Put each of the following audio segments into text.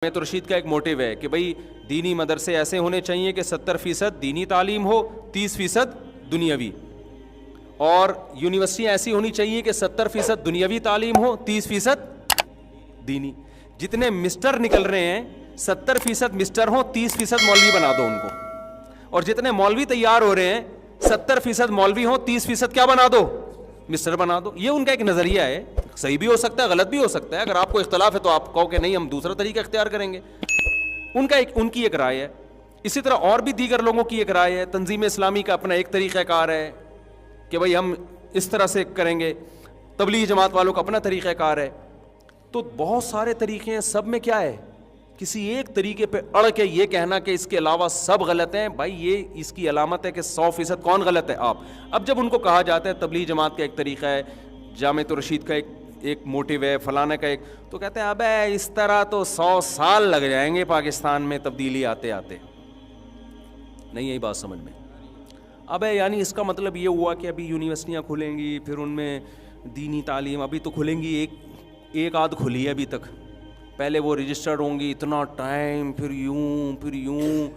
جامعۃ رشید کا ایک موٹیو ہے کہ بھئی دینی مدرسے ایسے ہونے چاہیے کہ 70% دینی تعلیم ہو، 30% دنیاوی، اور یونیورسٹیاں ایسی ہونی چاہیے کہ 70% دنیاوی تعلیم ہو، 30% دینی۔ جتنے مسٹر نکل رہے ہیں 70% مسٹر ہوں، 30% مولوی بنا دو ان کو، اور جتنے مولوی تیار ہو رہے ہیں 70% مولوی ہوں، 30% کیا بنا دو؟ مسٹر بنا دو۔ یہ ان کا ایک نظریہ ہے، صحیح بھی ہو سکتا ہے، غلط بھی ہو سکتا ہے۔ اگر آپ کو اختلاف ہے تو آپ کہو کہ نہیں ہم دوسرا طریقہ اختیار کریں گے، ان کی ایک رائے ہے۔ اسی طرح اور بھی دیگر لوگوں کی ایک رائے ہے۔ تنظیم اسلامی کا اپنا ایک طریقہ کار ہے کہ بھئی ہم اس طرح سے کریں گے، تبلیغ جماعت والوں کا اپنا طریقہ کار ہے۔ تو بہت سارے طریقے ہیں، سب میں کیا ہے؟ کسی ایک طریقے پہ اڑ کے یہ کہنا کہ اس کے علاوہ سب غلط ہیں، بھائی یہ اس کی علامت ہے کہ 100% کون غلط ہے؟ آپ۔ اب جب ان کو کہا جاتا ہے تبلیغ جماعت کا ایک طریقہ ہے، جامعۃ رشید کا ایک موٹیو ہے، فلانا کا ایک، تو کہتے ہیں ابے اس طرح تو 100 سال لگ جائیں گے پاکستان میں تبدیلی آتے آتے۔ نہیں یہی بات سمجھ میں؟ ابے یعنی اس کا مطلب یہ ہوا کہ ابھی یونیورسٹیاں کھلیں گی، پھر ان میں دینی تعلیم ابھی تو کھلیں گی، ایک آدھ کھلی ہے ابھی تک، پہلے وہ رجسٹرڈ ہوں گی اتنا ٹائم، پھر یوں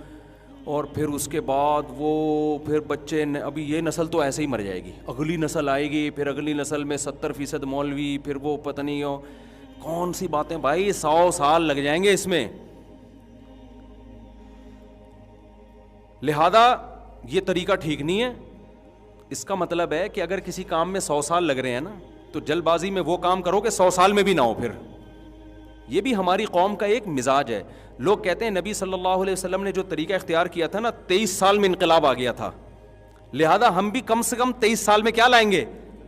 اور پھر اس کے بعد وہ پھر بچے، ابھی یہ نسل تو ایسے ہی مر جائے گی، اگلی نسل آئے گی، پھر اگلی نسل میں 70% مولوی، پھر وہ پتہ نہیں ہو کون سی باتیں، بھائی 100 سال لگ جائیں گے اس میں۔ لہذا یہ طریقہ ٹھیک نہیں ہے۔ اس کا مطلب ہے کہ اگر کسی کام میں 100 سال لگ رہے ہیں نا، تو جلد بازی میں وہ کام کرو کہ 100 سال میں بھی نہ ہو۔ پھر یہ بھی ہماری قوم کا ایک مزاج ہے۔ لوگ کہتے ہیں نبی صلی اللہ علیہ وسلم نے جو طریقہ اختیار کیا تھا نا، 23 سال میں انقلاب آ گیا تھا، لہذا ہم بھی کم سے کم 23 سال میں کیا لائیں گے؟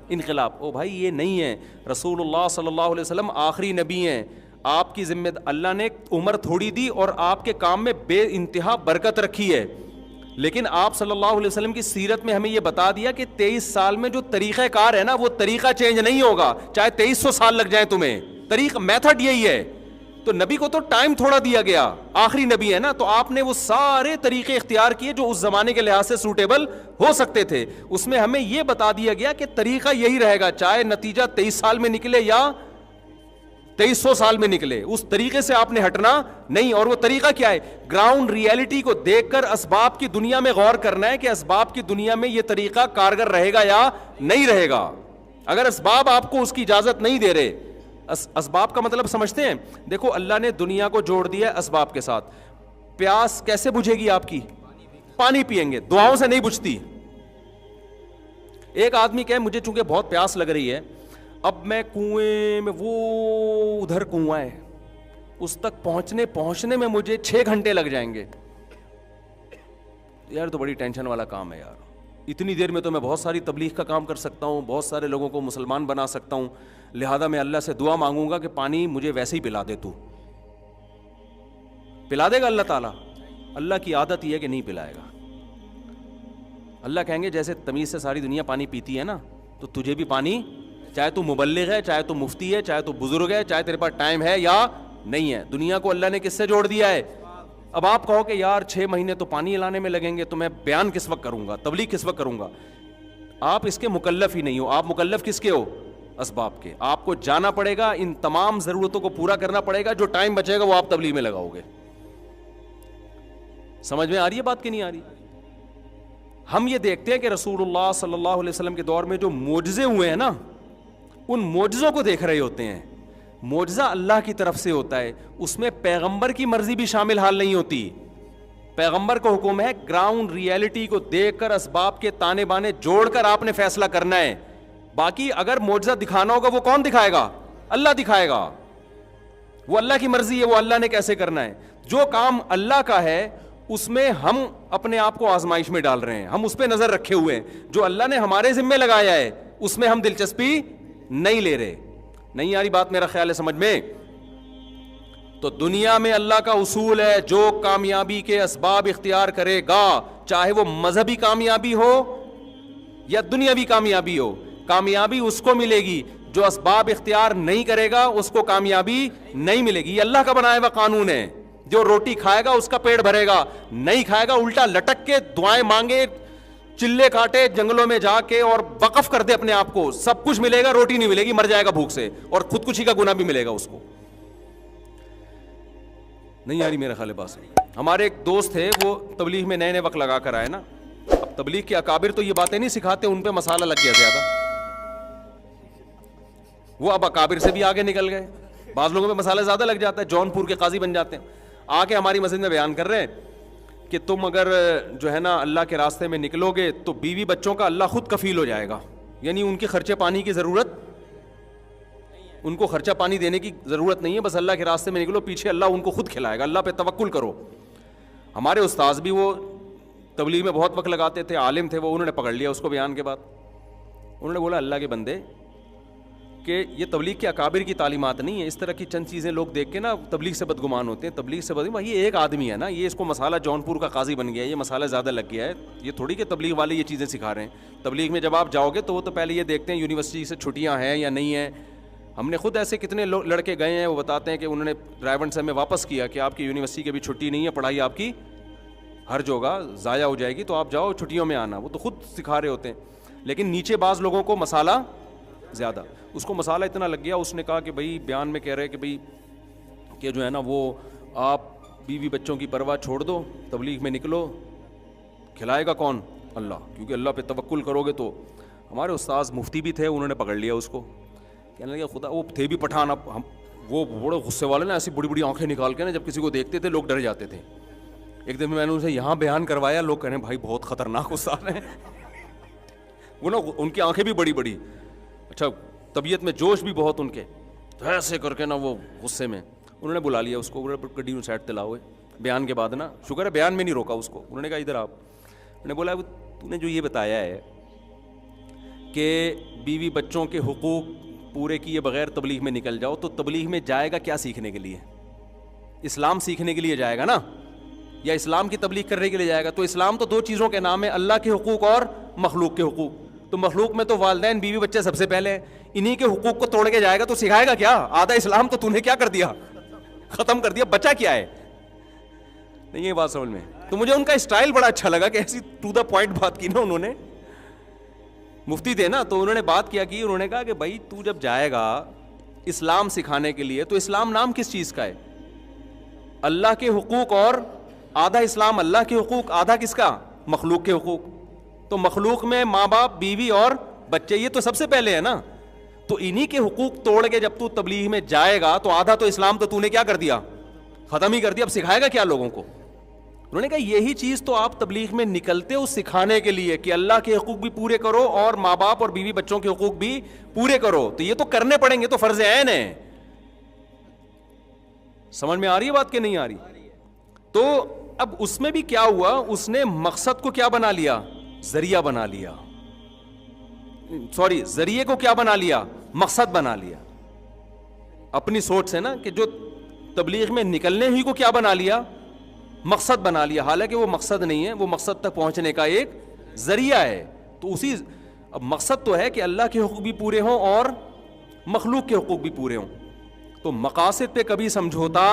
انقلاب۔ او بھائی یہ نہیں ہے، رسول اللہ صلی اللہ علیہ وسلم آخری نبی ہیں، آپ کی ذمہ اللہ نے عمر تھوڑی دی اور آپ کے کام میں بے انتہا برکت رکھی ہے، لیکن آپ صلی اللہ علیہ وسلم کی سیرت میں ہمیں یہ بتا دیا کہ 23 سال میں جو طریقہ کار ہے نا، وہ طریقہ چینج نہیں ہوگا، چاہے 2300 سال لگ جائیں تمہیں، طریقہ میتھڈ یہی ہے۔ تو نبی کو تو ٹائم تھوڑا دیا گیا، آخری نبی ہے نا، تو آپ نے وہ سارے طریقے اختیار کیے جو اس زمانے کے لحاظ سے سوٹیبل ہو سکتے تھے۔ اس میں ہمیں یہ بتا دیا گیا کہ طریقہ یہی رہے گا، چاہے نتیجہ 23 سال میں نکلے یا 2300 سال میں نکلے، اس طریقے سے آپ نے ہٹنا نہیں۔ اور وہ طریقہ کیا ہے؟ گراؤنڈ ریئلٹی کو دیکھ کر اسباب کی دنیا میں غور کرنا ہے کہ اسباب کی دنیا میں یہ طریقہ کارگر رہے گا یا نہیں رہے گا۔ اگر اسباب آپ کو اس کی اجازت نہیں دے رہے، اسباب کا مطلب سمجھتے ہیں؟ دیکھو اللہ نے دنیا کو جوڑ دیا ہے اسباب کے ساتھ۔ پیاس کیسے بجھے گی آپ کی؟ پانی پئیں گے، دعاؤں سے نہیں بجھتی۔ ایک آدمی کہے مجھے چونکہ بہت پیاس لگ رہی ہے، اب میں کنویں میں، وہ ادھر کنواں ہے، اس تک پہنچنے میں مجھے 6 گھنٹے لگ جائیں گے۔ یار تو بڑی ٹینشن والا کام ہے یار، اتنی دیر میں تو میں بہت ساری تبلیغ کا کام کر سکتا ہوں، بہت سارے لوگوں کو مسلمان بنا سکتا ہوں، لہذا میں اللہ سے دعا مانگوں گا کہ پانی مجھے ویسے ہی پلا دے، تو پلا دے گا اللہ تعالیٰ؟ اللہ کی عادت یہ ہے کہ نہیں پلائے گا۔ اللہ کہیں گے جیسے تمیز سے ساری دنیا پانی پیتی ہے نا، تو تجھے بھی پانی، چاہے تو مبلغ ہے، چاہے تو مفتی ہے، چاہے تو بزرگ ہے، چاہے تیرے پاس ٹائم ہے یا نہیں ہے، دنیا کو اللہ نے کس سے جوڑ دیا ہے؟ اب آپ کہو کہ یار 6 مہینے تو پانی لانے میں لگیں گے، تو میں بیان کس وقت کروں گا، تبلیغ کس وقت کروں گا؟ آپ اس کے مکلف ہی نہیں ہو۔ آپ مکلف کس کے ہو؟ اسباب کے۔ آپ کو جانا پڑے گا، ان تمام ضرورتوں کو پورا کرنا پڑے گا، جو ٹائم بچے گا وہ آپ تبلیغ میں لگاؤ گے۔ سمجھ میں آ رہی ہے بات کہ نہیں آ رہی؟ ہم یہ دیکھتے ہیں کہ رسول اللہ صلی اللہ علیہ وسلم کے دور میں جو معجزے ہوئے ہیں نا، ان معجزوں کو دیکھ رہے ہوتے ہیں۔ معجزہ اللہ کی طرف سے ہوتا ہے، اس میں پیغمبر کی مرضی بھی شامل حال نہیں ہوتی۔ پیغمبر کو حکم ہے گراؤنڈ ریئلٹی کو دیکھ کر اسباب کے تانے بانے جوڑ کر آپ نے فیصلہ کرنا ہے۔ باقی اگر معجزہ دکھانا ہوگا وہ کون دکھائے گا؟ اللہ دکھائے گا، وہ اللہ کی مرضی ہے، وہ اللہ نے کیسے کرنا ہے۔ جو کام اللہ کا ہے اس میں ہم اپنے آپ کو آزمائش میں ڈال رہے ہیں، ہم اس پہ نظر رکھے ہوئے ہیں۔ جو اللہ نے ہمارے ذمہ لگایا ہے اس میں ہم دلچسپی نہیں لے رہے۔ نہیں آ رہی بات میرا خیال ہے سمجھ میں؟ تو دنیا میں اللہ کا اصول ہے، جو کامیابی کے اسباب اختیار کرے گا، چاہے وہ مذہبی کامیابی ہو یا دنیاوی کامیابی ہو، کامیابی اس کو ملے گی۔ جو اسباب اختیار نہیں کرے گا اس کو کامیابی نہیں ملے گی۔ یہ اللہ کا بنایا ہوا قانون ہے۔ جو روٹی کھائے گا اس کا پیٹ بھرے گا، نہیں کھائے گا الٹا لٹک کے دعائیں مانگے، چلے کاٹے جنگلوں میں جا کے اور وقف کر دے اپنے آپ کو، سب کچھ ملے گا، روٹی نہیں ملے گی، مر جائے گا بھوک سے، اور خودکشی کا گناہ بھی ملے گا اس کو۔ نہیں آ رہی میرا خیال ہے بات. ہمارے ایک دوست تھے, وہ تبلیغ میں نئے نئے وقت لگا کر آئے نا. اب تبلیغ کے اکابر تو یہ باتیں نہیں سکھاتے, ان پہ مسالہ لگ گیا زیادہ, وہ اب اکابر سے بھی آگے نکل گئے. بعض لوگوں پہ مسالہ زیادہ لگ جاتا ہے, جون پور کے قاضی بن جاتے ہیں, آ کے ہماری مسجد میں بیان کر رہے ہیں کہ تم اگر جو ہے نا اللہ کے راستے میں نکلو گے تو بیوی بچوں کا اللہ خود کفیل ہو جائے گا. یعنی ان کے خرچے پانی کی ضرورت, ان کو خرچہ پانی دینے کی ضرورت نہیں ہے, بس اللہ کے راستے میں نکلو, پیچھے اللہ ان کو خود کھلائے گا, اللہ پہ توکل کرو. ہمارے استاذ بھی وہ تبلیغ میں بہت وقت لگاتے تھے, عالم تھے وہ, انہوں نے پکڑ لیا اس کو بیان کے بعد. انہوں نے بولا اللہ کے بندے کہ یہ تبلیغ کے اکابر کی تعلیمات نہیں ہے, اس طرح کی چند چیزیں لوگ دیکھ کے نا تبلیغ سے بدگمان ہوتے ہیں. تبلیغ سے بدگمان, یہ ایک آدمی ہے نا, یہ اس کو مسالہ جون پور کا قاضی بن گیا ہے, یہ مسالہ زیادہ لگ گیا ہے. یہ تھوڑی کہ تبلیغ والے یہ چیزیں سکھا رہے ہیں. تبلیغ میں جب آپ جاؤ گے تو وہ تو پہلے یہ دیکھتے ہیں یونیورسٹی سے چھٹیاں ہیں یا نہیں ہیں. ہم نے خود ایسے کتنے لڑکے گئے ہیں, وہ بتاتے ہیں کہ انہوں نے ڈرائیور سے ہمیں واپس کیا کہ آپ کی یونیورسٹی کی بھی چھٹی نہیں ہے, پڑھائی آپ کی ہر جگہ ضائع ہو جائے گی, تو آپ جاؤ چھٹیوں میں آنا. وہ تو خود سکھا رہے ہوتے ہیں, لیکن نیچے بعض لوگوں کو مسالہ زیادہ, اس کو مسالہ اتنا لگ گیا. اس نے کہا کہ بھائی بیان میں کہہ رہے کہ بھائی کہ جو ہے نا وہ آپ بیوی بچوں کی پرواہ چھوڑ دو, تبلیغ میں نکلو, کھلائے گا کون؟ اللہ, کیونکہ اللہ پہ توکل کرو گے تو. ہمارے استاذ مفتی بھی تھے, انہوں نے پکڑ لیا اس کو, کہنے لگے خدا, وہ تھے بھی پٹھان, اب ہم وہ بڑے غصے والے نا, ایسی بڑی بڑی آنکھیں نکال کے نا جب کسی کو دیکھتے تھے لوگ ڈر جاتے تھے. ایک دن میں نے اسے یہاں بیان کروایا, لوگ کہنے بھائی بہت خطرناک استاد ہیں. وہ نا ان کی آنکھیں بھی بڑی بڑی, اچھا طبیعت میں جوش بھی بہت ان کے, تو ایسے کر کے نا وہ غصے میں انہوں نے بلا لیا اس کو, گڈی میں سائڈ تلا ہوئے بیان کے بعد نا, شکر ہے بیان میں نہیں روکا اس کو. انہوں نے کہا ادھر آپ, انہوں نے بولا تو نے جو یہ بتایا ہے کہ بیوی بچوں کے حقوق پورے کیے بغیر تبلیغ میں نکل جاؤ, تو تبلیغ میں جائے گا کیا سیکھنے کے لیے؟ اسلام سیکھنے کے لیے جائے گا نا, یا اسلام کی تبلیغ کرنے کے لیے جائے گا؟ تو اسلام تو دو چیزوں کے نام ہے, اللہ کے حقوق اور مخلوق کے حقوق. تو مخلوق میں تو والدین بیوی بچے سب سے پہلے ہیں, انہی کے حقوق کو توڑ کے جائے گا تو سکھائے گا کیا؟ آدھا اسلام تو نے کیا کر دیا, ختم کر دیا, بچا کیا ہے؟ نہیں یہ بات سمجھ میں. تو مجھے ان کا اسٹائل بڑا اچھا لگا کہ ایسی ٹو دا پوائنٹ بات کی نا انہوں نے. مفتی تھے نا, تو انہوں نے بات کیا کی, انہوں نے کہا کہ بھائی تو جب جائے گا اسلام سکھانے کے لیے, تو اسلام نام کس چیز کا ہے؟ اللہ کے حقوق, اور آدھا اسلام اللہ کے حقوق, آدھا کس کا؟ مخلوق کے حقوق. تو مخلوق میں ماں باپ, بیوی اور بچے, یہ تو سب سے پہلے ہے نا. تو انہی کے حقوق توڑ کے جب تو تبلیغ میں جائے گا تو آدھا تو اسلام تو نے کیا کر دیا, ختم ہی کر دیا. اب سکھائے گا کیا لوگوں کو؟ انہوں نے کہا یہی چیز تو آپ تبلیغ میں نکلتے ہو سکھانے کے لیے کہ اللہ کے حقوق بھی پورے کرو اور ماں باپ اور بیوی بچوں کے حقوق بھی پورے کرو. تو یہ تو کرنے پڑیں گے, تو فرض عین ہے. سمجھ میں آ رہی ہے بات کہ نہیں آ رہی؟ تو اب اس میں بھی کیا ہوا, اس نے مقصد کو کیا بنا لیا؟ ذریعہ بنا لیا. سوری, ذریعے کو کیا بنا لیا؟ مقصد بنا لیا. اپنی سوچ سے نا, کہ جو تبلیغ میں نکلنے ہی کو کیا بنا لیا؟ مقصد بنا لیا. حالانکہ وہ مقصد نہیں ہے, وہ مقصد تک پہنچنے کا ایک ذریعہ ہے. تو اسی, اب مقصد تو ہے کہ اللہ کے حقوق بھی پورے ہوں اور مخلوق کے حقوق بھی پورے ہوں. تو مقاصد پہ کبھی سمجھوتا,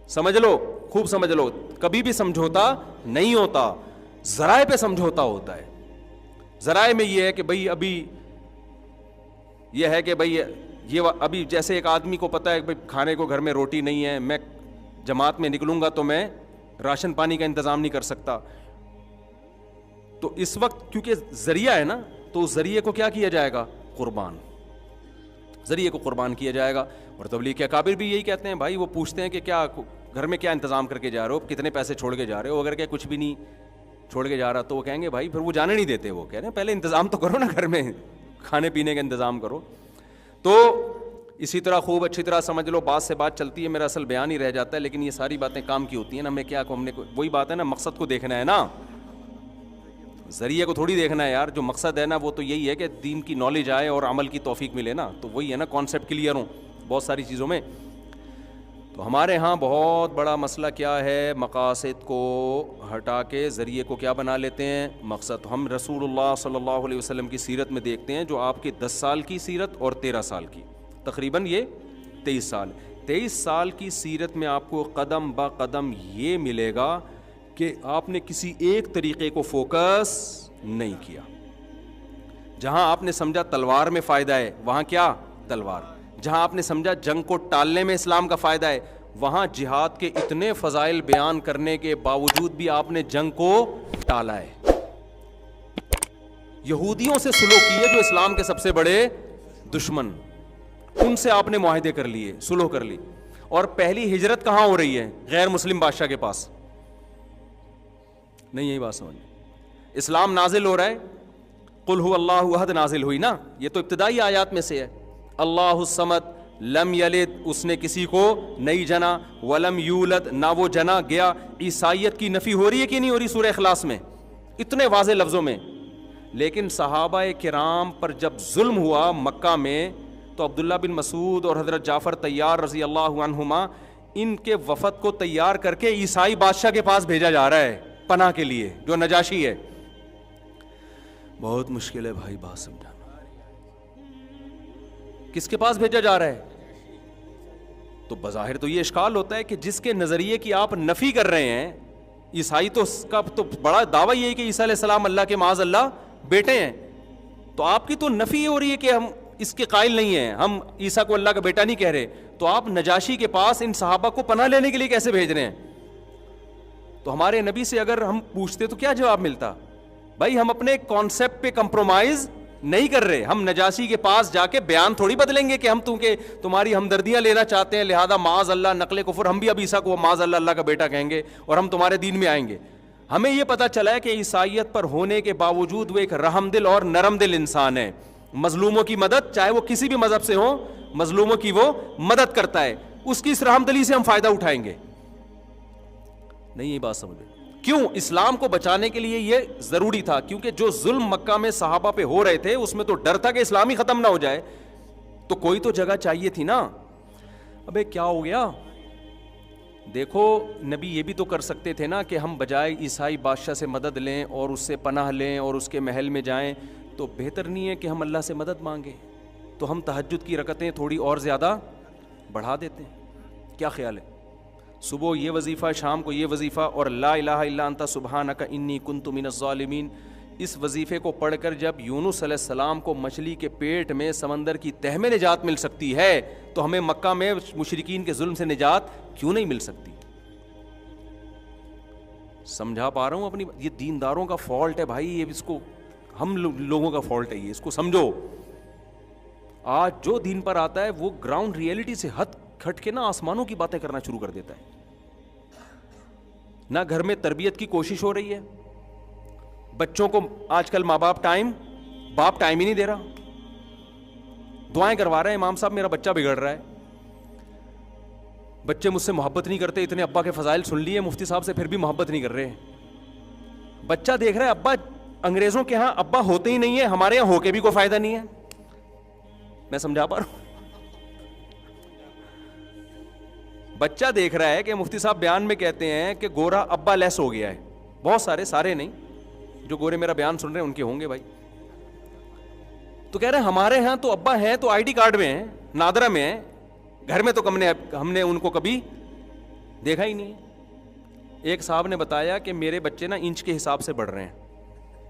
سمجھ لو, خوب سمجھ لو, کبھی بھی سمجھوتا نہیں ہوتا, ذرائع پہ سمجھوتا ہوتا ہے. ذرائع میں یہ ہے کہ بھئی ابھی یہ ہے کہ بھئی یہ ابھی جیسے ایک آدمی کو پتہ ہے کہ بھئی کھانے کو گھر میں روٹی نہیں ہے, میں جماعت میں نکلوں گا تو میں راشن پانی کا انتظام نہیں کر سکتا. تو اس وقت کیونکہ ذریعہ ہے نا, تو اس ذریعے کو کیا کیا جائے گا؟ قربان. ذریعے کو قربان کیا جائے گا. اور تبلیغ کے اکابر بھی یہی کہتے ہیں بھائی, وہ پوچھتے ہیں کہ کیا گھر میں کیا انتظام کر کے جا رہے ہو, کتنے پیسے چھوڑ کے جا رہے ہو, اگر کہ کچھ بھی نہیں چھوڑ کے جا رہا, تو وہ کہیں گے بھائی پھر وہ جانے نہیں دیتے. وہ کہہ رہے ہیں پہلے انتظام تو کرو نا, گھر میں کھانے پینے کا انتظام کرو. تو اسی طرح خوب اچھی طرح سمجھ لو, بات سے بات چلتی ہے, میرا اصل بیان ہی رہ جاتا ہے, لیکن یہ ساری باتیں کام کی ہوتی ہیں نا. ہمیں کیا, ہم نے وہی بات ہے نا, مقصد کو دیکھنا ہے نا, ذریعے کو تھوڑی دیکھنا ہے یار. جو مقصد ہے نا وہ تو یہی ہے کہ دین کی نالج آئے اور عمل کی توفیق ملے نا. تو وہی ہے نا, کانسیپٹ کلیئر ہوں بہت ساری چیزوں میں. تو ہمارے ہاں بہت بڑا مسئلہ کیا ہے, مقاصد کو ہٹا کے ذریعے کو کیا بنا لیتے ہیں؟ مقصد. ہم رسول اللہ صلی اللہ علیہ وسلم کی سیرت میں دیکھتے ہیں, جو آپ کی 10 سال کی سیرت اور 13 سال کی, تقریباً یہ 23 سال. 23 سال کی سیرت میں آپ کو قدم با قدم یہ ملے گا کہ آپ نے کسی ایک طریقے کو فوکس نہیں کیا. جہاں آپ نے سمجھا تلوار میں فائدہ ہے, وہاں کیا تلوار. جہاں آپ نے سمجھا جنگ کو ٹالنے میں اسلام کا فائدہ ہے, وہاں جہاد کے اتنے فضائل بیان کرنے کے باوجود بھی آپ نے جنگ کو ٹالا ہے. یہودیوں سے سلوک کیے جو اسلام کے سب سے بڑے دشمن, ان سے آپ نے معاہدے کر لیے, سلوک کر لی. اور پہلی ہجرت کہاں ہو رہی ہے؟ غیر مسلم بادشاہ کے پاس. نہیں یہی بات سمجھ. اسلام نازل ہو رہا ہے, قل هو اللہ احد نازل ہوئی نا, یہ تو ابتدائی آیات میں سے ہے. اللہ الصمد لم یلد, اس نے کسی کو نہیں جنا, ولم یولد, نہ وہ جنا گیا. عیسائیت کی نفی ہو رہی ہے کہ نہیں ہو رہی سورہ اخلاص میں اتنے واضح لفظوں میں؟ لیکن صحابہ کرام پر جب ظلم ہوا مکہ میں تو عبداللہ بن مسعود اور حضرت جعفر طیار رضی اللہ عنہما, ان کے وفد کو تیار کر کے عیسائی بادشاہ کے پاس بھیجا جا رہا ہے پناہ کے لیے, جو نجاشی ہے. بہت مشکل ہے بھائی بات سمجھانا. کس کے پاس بھیجا جا رہا ہے؟ تو بظاہر تو یہ اشکال ہوتا ہے کہ جس کے نظریے کی آپ نفی کر رہے ہیں, عیسائی تو اس کا تو بڑا دعویٰ یہ ہے کہ عیسیٰ علیہ السلام اللہ کے معاذ اللہ بیٹے ہیں, تو آپ کی تو نفی ہو رہی ہے کہ ہم اس کے قائل نہیں ہیں, ہم عیسیٰ کو اللہ کا بیٹا نہیں کہہ رہے, تو آپ نجاشی کے پاس ان صحابہ کو پناہ لینے کے لیے کیسے بھیج رہے ہیں؟ تو ہمارے نبی سے اگر ہم پوچھتے تو کیا جواب ملتا؟ بھائی ہم اپنے کانسیپٹ پہ کمپرومائز نہیں کر رہے, ہم نجاشی کے پاس جا کے بیان تھوڑی بدلیں گے کہ ہم تمہاری ہمدردیاں لینا چاہتے ہیں, لہذا معاذ اللہ نقل کفر, ہم بھی اب عیسیٰ کو معاذ اللہ اللہ کا بیٹا کہیں گے اور ہم تمہارے دین میں آئیں گے. ہمیں یہ پتہ چلا ہے کہ عیسائیت پر ہونے کے باوجود وہ ایک رحم دل اور نرم دل انسان ہے. مظلوموں کی مدد, چاہے وہ کسی بھی مذہب سے ہوں, مظلوموں کی وہ مدد کرتا ہے, اس کی اس رحم دلی سے ہم فائدہ اٹھائیں گے. نہیں یہ بات سمجھے کیوں اسلام کو بچانے کے لیے یہ ضروری تھا, کیونکہ جو ظلم مکہ میں صحابہ پہ ہو رہے تھے اس میں تو ڈر تھا کہ اسلام ہی ختم نہ ہو جائے, تو کوئی تو جگہ چاہیے تھی نا. ابے کیا ہو گیا؟ دیکھو نبی یہ بھی تو کر سکتے تھے نا کہ ہم بجائے عیسائی بادشاہ سے مدد لیں اور اس سے پناہ لیں اور اس کے محل میں جائیں, تو بہتر نہیں ہے کہ ہم اللہ سے مدد مانگیں, تو ہم تہجد کی رکعتیں تھوڑی اور زیادہ بڑھا دیتے ہیں. کیا خیال ہے؟ صبح یہ وظیفہ, شام کو یہ وظیفہ, اور لا الہ الا انت سبحانک انی کنت من الظالمین, اس وظیفے کو پڑھ کر جب یونس علیہ السلام کو مچھلی کے پیٹ میں سمندر کی تہ میں نجات مل سکتی ہے, تو ہمیں مکہ میں مشرکین کے ظلم سے نجات کیوں نہیں مل سکتی؟ سمجھا پا رہا ہوں اپنی؟ یہ دینداروں کا فالٹ ہے بھائی, یہ اس کو ہم لوگوں کا فالٹ ہے, یہ اس کو سمجھو. آج جو دین پر آتا ہے وہ گراؤنڈ ریئلٹی سے ہٹ کے نا آسمانوں کی باتیں کرنا شروع کر دیتا ہے. نہ گھر میں تربیت کی کوشش ہو رہی ہے, بچوں کو آج کل ماں باپ ٹائم ہی نہیں دے رہا. دعائیں کروا رہے ہیں امام صاحب میرا بچہ بگڑ رہا ہے, بچے مجھ سے محبت نہیں کرتے, اتنے ابا کے فضائل سن لیے مفتی صاحب سے پھر بھی محبت نہیں کر رہے. بچہ دیکھ رہا ہے ابا انگریزوں کے ہاں ابا ہوتے ہی نہیں ہے, ہمارے یہاں ہو کے بھی کوئی فائدہ نہیں ہے. میں سمجھا پا رہا ہوں؟ بچہ دیکھ رہا ہے کہ مفتی صاحب بیان میں کہتے ہیں کہ گورا ابا لیس ہو گیا ہے. بہت سارے نہیں, جو گورے میرا بیان سن رہے ہیں ان کے ہوں گے بھائی. تو کہہ رہے ہیں ہمارے ہاں تو ابا ہیں تو آئی ڈی کارڈ میں ہیں, نادرا میں ہیں, گھر میں تو ہم نے ان کو کبھی دیکھا ہی نہیں. ایک صاحب نے بتایا کہ میرے بچے نا انچ کے حساب سے بڑھ رہے ہیں.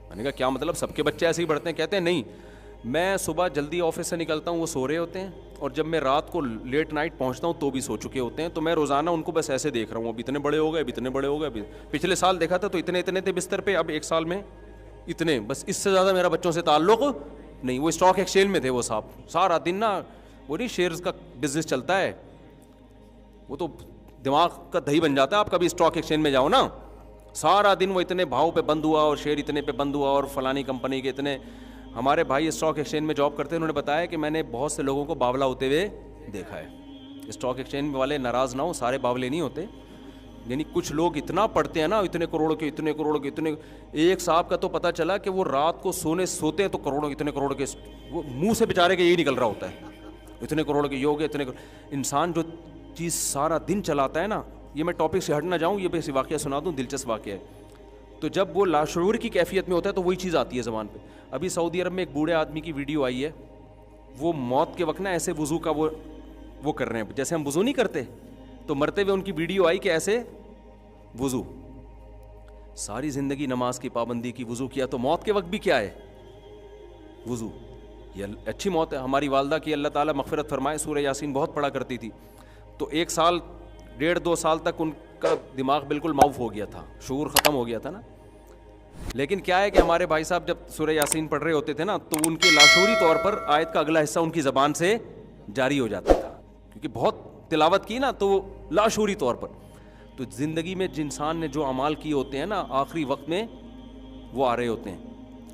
میں نے کہا کیا مطلب, سب کے بچے ایسے ہی بڑھتے ہیں؟ کہتے ہیں نہیں, میں صبح جلدی آفس سے نکلتا ہوں وہ سو رہے ہوتے ہیں, اور جب میں رات کو لیٹ نائٹ پہنچتا ہوں تو بھی سو چکے ہوتے ہیں, تو میں روزانہ ان کو بس ایسے دیکھ رہا ہوں, اب اتنے بڑے ہو گئے, اب اتنے بڑے ہو گئے. پچھلے سال دیکھا تھا تو اتنے تھے بستر پہ, اب ایک سال میں اتنے, بس اس سے زیادہ میرا بچوں سے تعلق نہیں. وہ اسٹاک ایکسچینج میں تھے وہ صاحب, سارا دن نا وہ نہیں شیئرز کا بزنس چلتا ہے, وہ تو دماغ کا دہی بن جاتا ہے. آپ کبھی اسٹاک ایکسچینج میں جاؤ نا, سارا دن وہ اتنے بھاؤ پہ بند ہوا اور شیئر اتنے پہ بند ہوا اور فلانی کمپنی کے اتنے. ہمارے بھائی اسٹاک ایکسچینج میں جاب کرتے ہیں, انہوں نے بتایا کہ میں نے بہت سے لوگوں کو باولا ہوتے ہوئے دیکھا ہے. اسٹاک ایکسچینج والے ناراض نہ ہو, سارے باولے نہیں ہوتے, یعنی کچھ لوگ اتنا پڑھتے ہیں نا, اتنے کروڑ کے اتنے کروڑ کے اتنے. ایک صاحب کا تو پتہ چلا کہ وہ رات کو سوتے ہیں تو کروڑوں اتنے کروڑ کے, وہ منہ سے بیچارے کے یہی نکل رہا ہوتا ہے, اتنے کروڑ کے یہ ہو گئے اتنے. انسان جو چیز سارا دن چلاتا ہے نا, یہ میں ٹاپک سے ہٹ نہ جاؤں, یہ بس واقعہ سنا دوں, دلچسپ واقعہ ہے. تو جب وہ لاشعور کی کیفیت میں ہوتا ہے تو وہی چیز آتی ہے زبان پہ. ابھی سعودی عرب میں ایک بوڑھے آدمی کی ویڈیو آئی ہے, وہ موت کے وقت نا ایسے وضو کا وہ کر رہے ہیں, جیسے ہم وضو نہیں کرتے, تو مرتے ہوئے ان کی ویڈیو آئی کہ ایسے وضو, ساری زندگی نماز کی پابندی کی, وضو کیا, تو موت کے وقت بھی کیا ہے وضو. یہ اچھی موت ہے. ہماری والدہ کی اللہ تعالیٰ مغفرت فرمائے, سورہ یاسین بہت پڑھا کرتی تھی, تو ایک سال 1.5-2 سال تک ان کا دماغ بالکل معاف ہو گیا تھا, شعور ختم ہو گیا تھا نا. لیکن کیا ہے کہ ہمارے بھائی صاحب جب سورہ یاسین پڑھ رہے ہوتے تھے نا, تو ان کے لاشعوری طور پر آیت کا اگلا حصہ ان کی زبان سے جاری ہو جاتا تھا, کیونکہ بہت تلاوت کی نا, تو لاشعوری طور پر. تو زندگی میں جن انسان نے جو اعمال کیے ہوتے ہیں نا, آخری وقت میں وہ آ رہے ہوتے ہیں.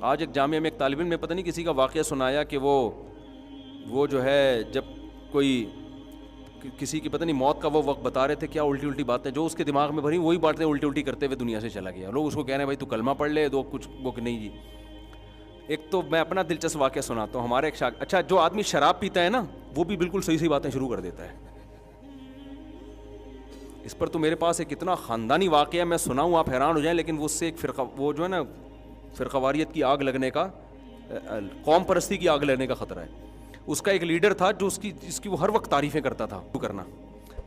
آج ایک جامعہ میں ایک طالب علم نے پتہ نہیں کسی کا واقعہ سنایا کہ وہ جو ہے جب کوئی کسی کی پتہ نہیں موت کا وہ وقت بتا رہے تھے, کیا الٹی الٹی باتیں جو اس کے دماغ میں بھری وہی باتیں الٹی الٹی کرتے ہوئے دنیا سے چلا گیا. لوگ اس کو کہہ رہے ہیں بھائی تو کلمہ پڑھ لے, دو کچھ وہ کہ نہیں جی. ایک تو میں اپنا دلچسپ واقعہ سناتا ہوں. ہمارے ایک اچھا جو آدمی شراب پیتا ہے نا, وہ بھی بالکل صحیح باتیں شروع کر دیتا ہے. اس پر تو میرے پاس ایک اتنا خاندانی واقعہ ہے, میں سناؤں آپ حیران ہو جائیں, لیکن اس سے ایک فرقہ وہ جو ہے نا فرقہ واریت کی آگ لگنے کا, قوم پرستی کی آگ لگنے کا خطرہ ہے. اس کا ایک لیڈر تھا جو اس کی وہ ہر وقت تعریفیں کرتا تھا کرنا.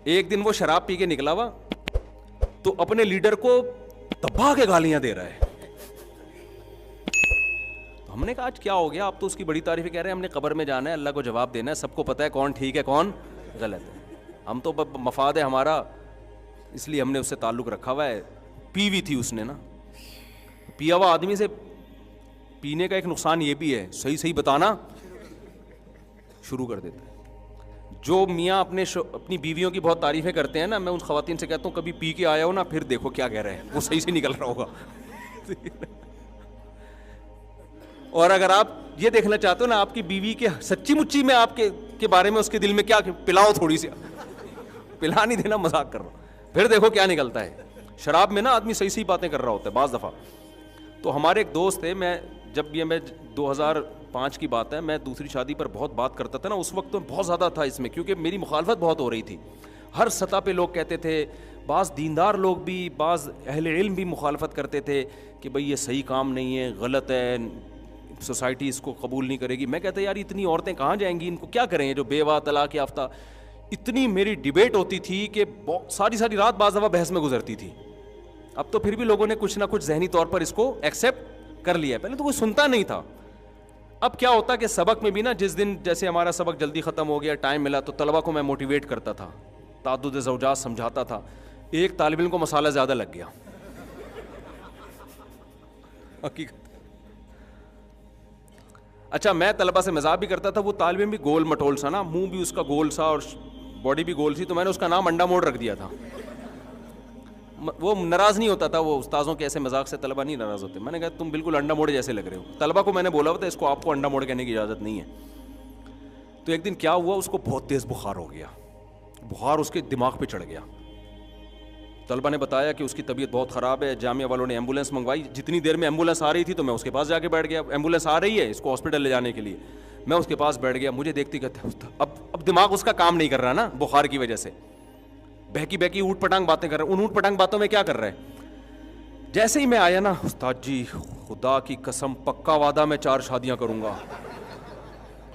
ایک دن وہ شراب پی کے نکلا ہوا تو اپنے لیڈر کو دبا کے گالیاں دے رہا ہے. ہم نے کہا آج کیا ہو گیا, آپ تو اس کی بڑی تعریفیں کہہ رہے ہیں, ہم نے قبر میں جانا ہے, اللہ کو جواب دینا ہے, سب کو پتہ ہے کون ٹھیک ہے کون غلط ہے, ہم تو مفاد ہے ہمارا, اس لیے ہم نے اس سے تعلق رکھا ہوا ہے. پی ہوئی تھی اس نے نا, پیا ہوا آدمی سے پینے کا ایک نقصان یہ بھی ہے, صحیح بتانا شروع کر دیتا ہے. جو میاں اپنی بیویوں کی بہت تعریفیں کرتے ہیں نا, میں ان خواتین سے کہتا ہوں کبھی پی کے آیا ہو نا, پھر دیکھو کیا کہہ رہے ہیں, وہ صحیح سے نکل رہا ہوگا. اور اگر آپ یہ دیکھنا چاہتے ہو نا آپ کی بیوی کے سچی مچی میں آپ کے بارے میں اس کے دل میں کیا, پلاؤ تھوڑی سی, پلا نہیں دینا, مذاق کر رہا ہوں, پھر دیکھو کیا نکلتا ہے. شراب میں نا آدمی صحیح باتیں کر رہا ہوتا ہے بعض دفعہ. تو ہمارے ایک دوست تھے, میں 2005 کی بات ہے, میں دوسری شادی پر بہت بات کرتا تھا نا, اس وقت تو بہت زیادہ تھا اس میں, کیونکہ میری مخالفت بہت ہو رہی تھی. ہر سطح پہ لوگ کہتے تھے, بعض دیندار لوگ بھی, بعض اہل علم بھی مخالفت کرتے تھے کہ بھئی یہ صحیح کام نہیں ہے, غلط ہے, سوسائٹی اس کو قبول نہیں کرے گی. میں کہتا یار اتنی عورتیں کہاں جائیں گی, ان کو کیا کریں جو بیوہ طلاق یافتہ. اتنی میری ڈیبیٹ ہوتی تھی کہ ساری رات بعض دفعہ بحث میں گزرتی تھی. اب تو پھر بھی لوگوں نے کچھ نہ کچھ ذہنی طور پر اس کو ایکسیپٹ کر لیا ہے, پہلے تو کوئی سنتا نہیں تھا. اب کیا ہوتا کہ سبق میں بھی نا, جس دن جیسے ہمارا سبق جلدی ختم ہو گیا, ٹائم ملا, تو طلبہ کو میں موٹیویٹ کرتا تھا, تعدد زوجات سمجھاتا تھا. ایک طالب علم کو مسالہ زیادہ لگ گیا, حقیقت. اچھا میں طلبہ سے مزاح بھی کرتا تھا, وہ طالب علم بھی گول مٹول سا نا, منہ بھی اس کا گول سا اور باڈی بھی گول سی, تو میں نے اس کا نام انڈا موڑ رکھ دیا تھا. وہ ناراض نہیں ہوتا تھا, وہ استاذوں کے ایسے مذاق سے طلبہ نہیں ناراض ہوتے. میں نے کہا تم بالکل انڈا موڑ جیسے لگ رہے ہو. طلبہ کو میں نے بولا ہوا تھا اس کو, آپ کو انڈا موڑ کہنے کی اجازت نہیں ہے. تو ایک دن کیا ہوا, اس کو بہت تیز بخار ہو گیا, بخار اس کے دماغ پہ چڑھ گیا. طلبہ نے بتایا کہ اس کی طبیعت بہت خراب ہے. جامعہ والوں نے ایمبولینس منگوائی. جتنی دیر میں ایمبولینس آ رہی تھی تو میں اس کے پاس جا کے بیٹھ گیا. ایمبولینس آ رہی ہے اس کو ہاسپٹل لے جانے کے لیے, میں اس کے پاس بیٹھ گیا. مجھے دیکھتے کہتے اب دماغ اس کا کام نہیں کر رہا نا بخار کی وجہ سے, بہکی اوٹ پٹانگ باتیں کر رہا ہے. ان اوٹ پٹانگ باتوں میں کیا کر رہا ہے. جیسے ہی میں آیا نا, استاد جی خدا کی قسم پکا وعدہ میں 4 شادیاں کروں گا.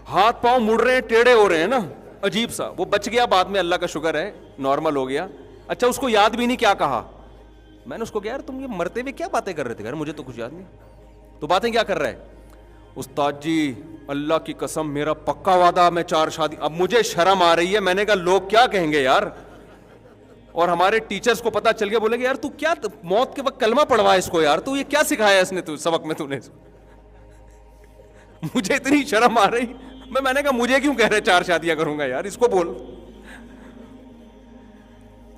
ہاتھ پاؤں مڑ رہے ہیں, ٹیڑھے ہو رہے ہیں نا, عجیب سا. وہ بچ گیا بعد میں, اللہ کا شکر ہے, نارمل ہو گیا. اچھا اس کو یاد بھی نہیں کیا کہا. میں نے اس کو کہا یار تم یہ مرتے ہوئے کیا باتیں کر رہے تھے, یار مجھے تو کچھ یاد نہیں. تو باتیں کیا کر رہا ہے. استاد جی اللہ کی قسم میرا پکا وعدہ میں 4 شادی. اب مجھے شرم آ رہی ہے, میں نے کہا لوگ کیا کہیں گے یار, اور ہمارے ٹیچرز کو پتہ چل گیا, بولے گے یار تو کیا موت کے وقت کلمہ پڑھوا اس کو, یار تو یہ کیا سکھایا اس نے تو سبق میں تو نے. مجھے اتنی شرم آ رہی, میں نے کہا مجھے کیوں کہہ رہے 4 شادیاں کروں گا یار, اس کو بول.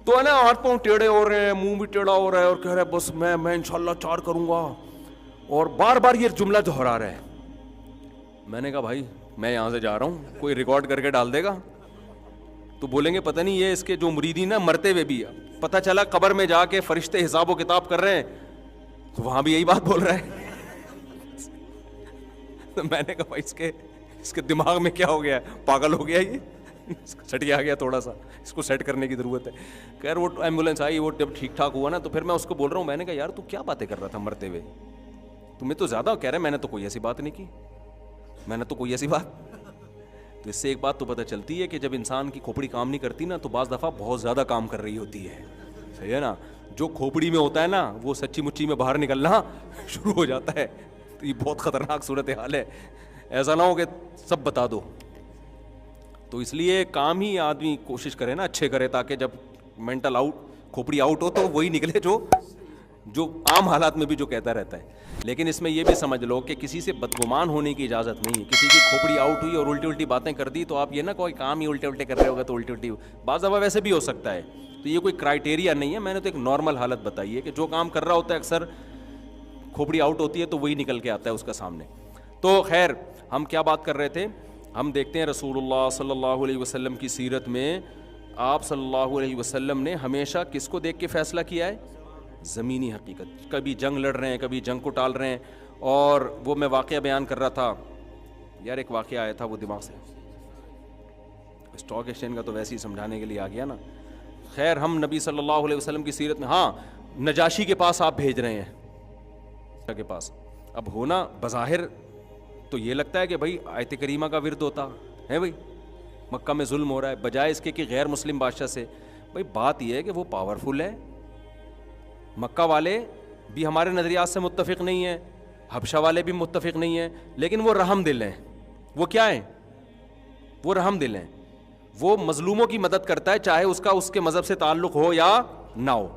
تو ہے نا ہاتھ پاؤں ٹیڑھے ہو رہے ہیں, منہ بھی ٹیڑھا ہو رہا ہے, اور کہہ رہا ہے بس میں انشاءاللہ 4 کروں گا, اور بار بار یہ جملہ دہرا رہا ہے. میں نے کہا بھائی میں یہاں سے جا رہا ہوں, کوئی ریکارڈ کر کے ڈال دے گا تو بولیں گے پتہ نہیں یہ اس کے جو مریدین نا مرتے ہوئے بھی, پتہ چلا قبر میں جا کے فرشتے حساب و کتاب کر رہے ہیں تو وہاں بھی یہی بات بول رہا ہے. تو میں نے کہا بھائی اس کے دماغ میں کیا ہو گیا ہے, پاگل ہو گیا یہ, سٹیا گیا تھوڑا سا, اس کو سیٹ کرنے کی ضرورت ہے. خیر وہ ایمبولینس آئی, وہ جب ٹھیک ٹھاک ہوا نا تو پھر میں اس کو بول رہا ہوں, میں نے کہا یار تو کیا باتیں کر رہا تھا مرتے ہوئے, تمہیں تو زیادہ کہہ رہا ہے, میں نے تو کوئی ایسی بات نہیں کی, میں نے تو کوئی ایسی بات. تو اس سے ایک بات تو پتہ چلتی ہے کہ جب انسان کی کھوپڑی کام نہیں کرتی نا تو بعض دفعہ بہت زیادہ کام کر رہی ہوتی ہے. صحیح ہے نا, جو کھوپڑی میں ہوتا ہے نا وہ سچی مچی میں باہر نکلنا شروع ہو جاتا ہے. تو یہ بہت خطرناک صورتحال ہے, ایسا نہ ہو کہ سب بتا دو. تو اس لیے کام ہی آدمی کوشش کرے نا اچھے کرے, تاکہ جب مینٹل آؤٹ, کھوپڑی آؤٹ ہو تو وہی نکلے جو عام حالات میں بھی جو کہتا رہتا ہے. لیکن اس میں یہ بھی سمجھ لو کہ کسی سے بدگمان ہونے کی اجازت نہیں ہے. کسی کی کھوپڑی آؤٹ ہوئی اور الٹی الٹی باتیں کر دی تو آپ یہ نہ کوئی کام ہی الٹے الٹے کر رہے ہوگا تو الٹی الٹی, بعض دفعہ ویسے بھی ہو سکتا ہے. تو یہ کوئی کرائٹیریا نہیں ہے, میں نے تو ایک نارمل حالت بتائی ہے کہ جو کام کر رہا ہوتا ہے اکثر کھوپڑی آؤٹ ہوتی ہے تو وہی نکل کے آتا ہے اس کا سامنے. تو خیر ہم کیا بات کر رہے تھے, ہم دیکھتے ہیں رسول اللہ صلی اللہ علیہ وسلم کی سیرت میں آپ صلی اللہ علیہ وسلم نے ہمیشہ کس کو دیکھ کے فیصلہ کیا ہے؟ زمینی حقیقت. کبھی جنگ لڑ رہے ہیں, کبھی جنگ کو ٹال رہے ہیں. اور وہ میں واقعہ بیان کر رہا تھا یار, ایک واقعہ آیا تھا وہ دماغ سے, اسٹاک ایکسچینج کا تو ویسے ہی سمجھانے کے لیے آ گیا نا. خیر ہم نبی صلی اللہ علیہ وسلم کی سیرت میں, ہاں نجاشی کے پاس آپ بھیج رہے ہیں کے پاس. اب ہونا بظاہر تو یہ لگتا ہے کہ بھائی آیت کریمہ کا ورد ہوتا ہے, بھائی مکہ میں ظلم ہو رہا ہے, بجائے اس کے کہ غیر مسلم بادشاہ سے. بھائی بات یہ ہے کہ وہ پاورفل ہے, مکہ والے بھی ہمارے نظریات سے متفق نہیں ہیں, حبشہ والے بھی متفق نہیں ہیں, لیکن وہ رحم دل ہیں. وہ کیا ہیں؟ وہ رحم دل ہیں. وہ مظلوموں کی مدد کرتا ہے چاہے اس کے مذہب سے تعلق ہو یا نہ ہو.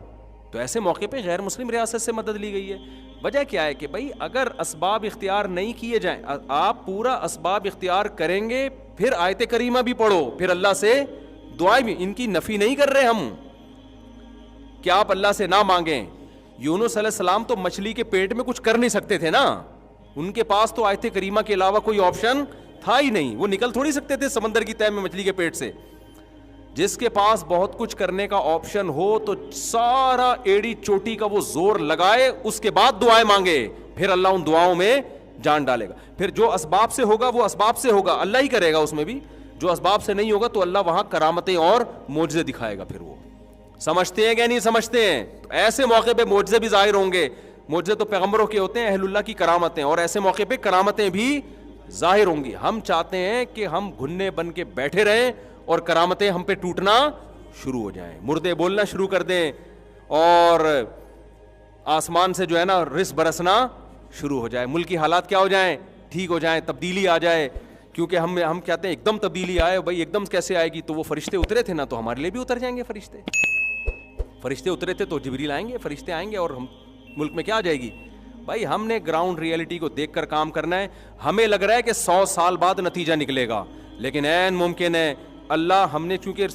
تو ایسے موقع پہ غیر مسلم ریاست سے مدد لی گئی ہے. وجہ کیا ہے کہ بھائی اگر اسباب اختیار نہیں کیے جائیں, آپ پورا اسباب اختیار کریں گے, پھر آیت کریمہ بھی پڑھو, پھر اللہ سے دعائیں بھی. ان کی نفی نہیں کر رہے ہم کہ آپ اللہ سے نہ مانگیں. یونس علیہ السلام تو مچھلی کے پیٹ میں کچھ کر نہیں سکتے تھے نا, ان کے پاس تو آیت کریمہ کے علاوہ کوئی آپشن تھا ہی نہیں. وہ نکل تھوڑی سکتے تھے سمندر کی تہہ میں مچھلی کے پیٹ سے. جس کے پاس بہت کچھ کرنے کا آپشن ہو تو سارا ایڑی چوٹی کا وہ زور لگائے, اس کے بعد دعائیں مانگے, پھر اللہ ان دعاؤں میں جان ڈالے گا. پھر جو اسباب سے ہوگا وہ اسباب سے ہوگا, اللہ ہی کرے گا اس میں بھی. جو اسباب سے نہیں ہوگا تو اللہ وہاں کرامتیں اور معجزے دکھائے گا. پھر وہ سمجھتے ہیں کہ نہیں سمجھتے ہیں؟ تو ایسے موقع پہ معجزے بھی ظاہر ہوں گے. معجزے تو پیغمبروں کے ہوتے ہیں, اہل اللہ کی کرامتیں, اور ایسے موقع پہ کرامتیں بھی ظاہر ہوں گی. ہم چاہتے ہیں کہ ہم گھننے بن کے بیٹھے رہیں اور کرامتیں ہم پہ ٹوٹنا شروع ہو جائیں, مردے بولنا شروع کر دیں, اور آسمان سے جو ہے نا رزق برسنا شروع ہو جائے, ملکی حالات کیا ہو جائیں, ٹھیک ہو جائیں, تبدیلی آ جائے. کیونکہ ہم کہتے ہیں ایک دم تبدیلی آئے. بھائی ایک دم کیسے آئے گی؟ تو وہ فرشتے اترے تھے نا, تو ہمارے لیے بھی اتر جائیں گے فرشتے. فرشتے اترے تھے تو جبریل آئیں گے, فرشتے آئیں گے, اور ہم ملک میں کیا آ جائے گی؟ بھائی ہم نے گراؤنڈ ریئلٹی کو دیکھ کر کام کرنا ہے. ہمیں لگ رہا ہے کہ 100 سال بعد نتیجہ نکلے گا, لیکن عین ممکن ہے اللہ, ہم نے چونکہ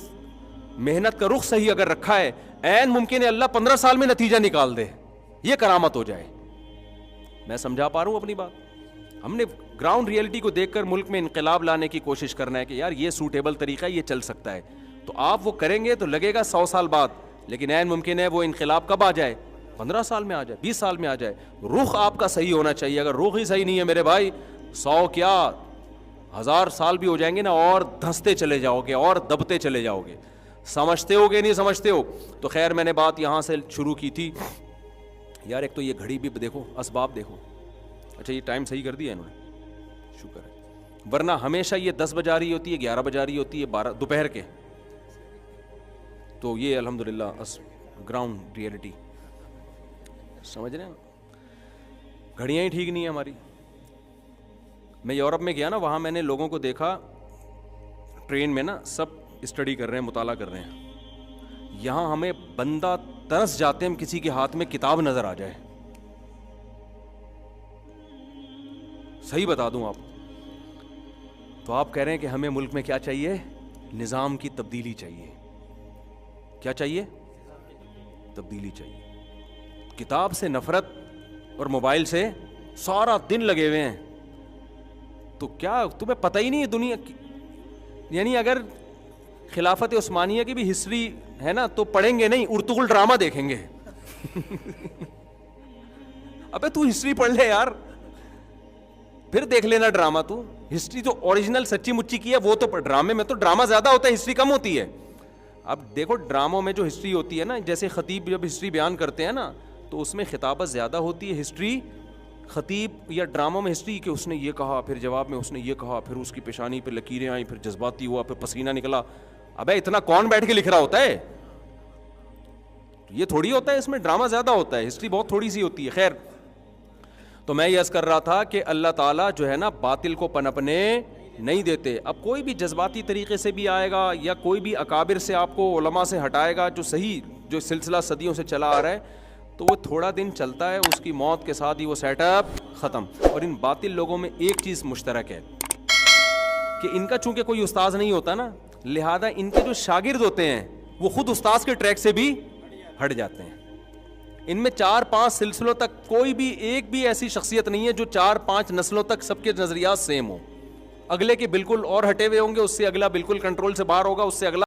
محنت کا رخ صحیح اگر رکھا ہے, عین ممکن ہے اللہ 15 سال میں نتیجہ نکال دے, یہ کرامت ہو جائے. میں سمجھا پا رہا ہوں اپنی بات؟ ہم نے گراؤنڈ ریئلٹی کو دیکھ کر ملک میں انقلاب لانے کی کوشش کرنا ہے کہ یار یہ سوٹیبل طریقہ ہے, یہ چل سکتا ہے. تو آپ وہ کریں گے تو لگے گا 100 سال بعد, لیکن عین ممکن ہے وہ انقلاب کب آ جائے؟ 15 سال میں آ جائے, 20 سال میں آ جائے. رخ آپ کا صحیح ہونا چاہیے. اگر رخ ہی صحیح نہیں ہے میرے بھائی, 100 کیا 1000 سال بھی ہو جائیں گے نا, اور دھنستے چلے جاؤ گے اور دبتے چلے جاؤ گے. سمجھتے ہو گے نہیں سمجھتے ہو؟ تو خیر میں نے بات یہاں سے شروع کی تھی. یار ایک تو یہ گھڑی بھی دیکھو, اسباب دیکھو. اچھا یہ ٹائم صحیح کر دیا انہوں نے, شکر ہے, ورنہ ہمیشہ یہ 10 بجا رہی ہوتی ہے, 11 بجا رہی ہوتی ہے, 12 دوپہر کے. تو یہ الحمدللہ گراؤنڈ ریئلٹی سمجھ رہے ہیں, گھڑیاں ہی ٹھیک نہیں ہیں ہماری. میں یورپ میں گیا نا, وہاں میں نے لوگوں کو دیکھا ٹرین میں نا, سب اسٹڈی کر رہے ہیں, مطالعہ کر رہے ہیں. یہاں ہمیں بندہ ترس جاتے ہیں کسی کے ہاتھ میں کتاب نظر آ جائے. صحیح بتا دوں آپ, تو آپ کہہ رہے ہیں کہ ہمیں ملک میں کیا چاہیے؟ نظام کی تبدیلی چاہیے. کیا چاہیے؟ تبدیلی چاہیے. کتاب سے نفرت اور موبائل سے سارا دن لگے ہوئے ہیں. تو کیا تمہیں پتہ ہی نہیں ہے دنیا کی, یعنی اگر خلافت عثمانیہ کی بھی ہسٹری ہے نا تو پڑھیں گے نہیں, ارطغرل ڈرامہ دیکھیں گے. ابے تو ہسٹری پڑھ لے یار, پھر دیکھ لینا ڈرامہ. تو ہسٹری جو اوریجنل سچی مچی کی ہے وہ تو ڈرامے میں تو ڈرامہ زیادہ ہوتا ہے, ہسٹری کم ہوتی ہے. اب دیکھو ڈراموں میں جو ہسٹری ہوتی ہے نا, جیسے خطیب جب ہسٹری بیان کرتے ہیں نا تو اس میں خطابت زیادہ ہوتی ہے. ہسٹری خطیب یا ڈراموں میں ہسٹری کہ اس نے یہ کہا, پھر جواب میں اس نے یہ کہا, پھر اس کی پیشانی پہ لکیریں آئیں, پھر جذباتی ہوا, پھر پسینہ نکلا. ابے اتنا کون بیٹھ کے لکھ رہا ہوتا ہے؟ یہ تھوڑی ہوتا ہے, اس میں ڈرامہ زیادہ ہوتا ہے, ہسٹری بہت تھوڑی سی ہوتی ہے. خیر تو میں یہ عرض کر رہا تھا کہ اللہ تعالیٰ جو ہے نا باطل کو پنپنے نہیں دیتے. اب کوئی بھی جذباتی طریقے سے بھی آئے گا یا کوئی بھی اکابر سے آپ کو علماء سے ہٹائے گا, جو صحیح جو سلسلہ صدیوں سے چلا آ رہا ہے, تو وہ تھوڑا دن چلتا ہے, اس کی موت کے ساتھ ہی وہ سیٹ اپ ختم. اور ان باطل لوگوں میں ایک چیز مشترک ہے کہ ان کا چونکہ کوئی استاذ نہیں ہوتا نا, لہذا ان کے جو شاگرد ہوتے ہیں وہ خود استاذ کے ٹریک سے بھی ہٹ جاتے ہیں. ان میں 4-5 سلسلوں تک کوئی بھی ایک بھی ایسی شخصیت نہیں ہے جو 4-5 نسلوں تک سب کے نظریات سیم ہو. اگلے کے بالکل اور ہٹے ہوئے ہوں گے, اس سے اگلا بالکل کنٹرول سے باہر ہوگا, اس سے اگلا